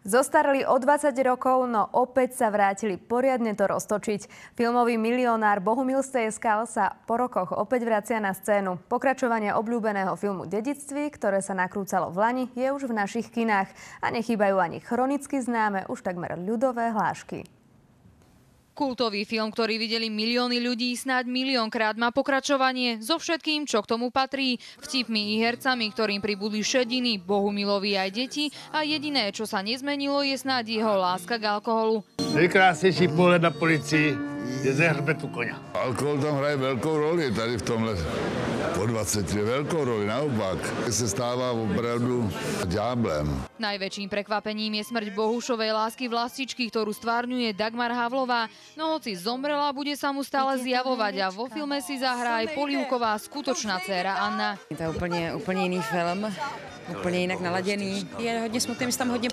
Zostarli o 20 rokov, no opäť sa vrátili poriadne to roztočiť. Filmový milionár Bohumil Stejskal sa po rokoch opäť vracia na scénu. Pokračovanie obľúbeného filmu Dedičství, ktoré sa nakrúcalo v lani, je už v našich kinách. A nechýbajú ani chronicky známe, už takmer ľudové hlášky. Kultový film, ktorý videli milióny ľudí, snáď miliónkrát má pokračovanie so všetkým, čo k tomu patrí. Vtipmi i hercami, ktorým pribudli šediny, Bohumilovi aj deti a jediné, čo sa nezmenilo, je snáď jeho láska k alkoholu. Nejkrásnější pohled na policii je ze hřbetu koně. Alkohol tam hraje velkou roli tady v tomhle. Po 20 je velkou roli, naopak. Se stává opravdu ďáblem. Najväčším prekvapením je smrť Bohušovej lásky vlastičky, ktorú stvárňuje Dagmar Havlová. No hoci zomrela, bude sa mu stále zjavovať a vo filme si zahrá aj Polievková skutočná dcéra Anna. Je to úplně jiný film, úplně jinak naladěný. Je hodně smutný, mi se tam hodně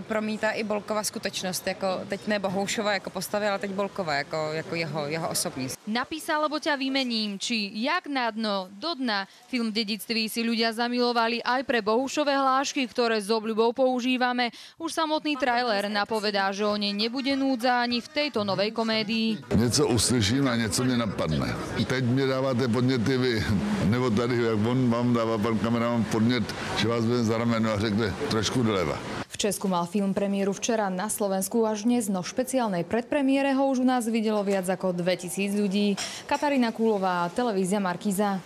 promítá i Bolkova skutečnost, jako teď ne Bohušova jako postavy, ale teď Bolkova jako jeho osobní. Napísal, lebo ťa vymením, či jak na dno, do dna. Film Dedičství si ľudia zamilovali aj pre Bohušové hlášky, ktoré s obľubou používame. Už samotný trailer napovedá, že o nej nebude núdza ani v tejto novej komédii. Něco uslyším a něco mě napadne. Teď mě dáváte podněty vy, nebo tady, jak on vám dává pan kameraman podnět, že vás bude za rameno a řekne trošku doleva. V Česku mal film premiéru včera, na Slovensku až dnes, no špeciálnej predpremiére ho už u nás videlo viac ako 2000 ľudí. Katarína Kúlová, televízia Markíza.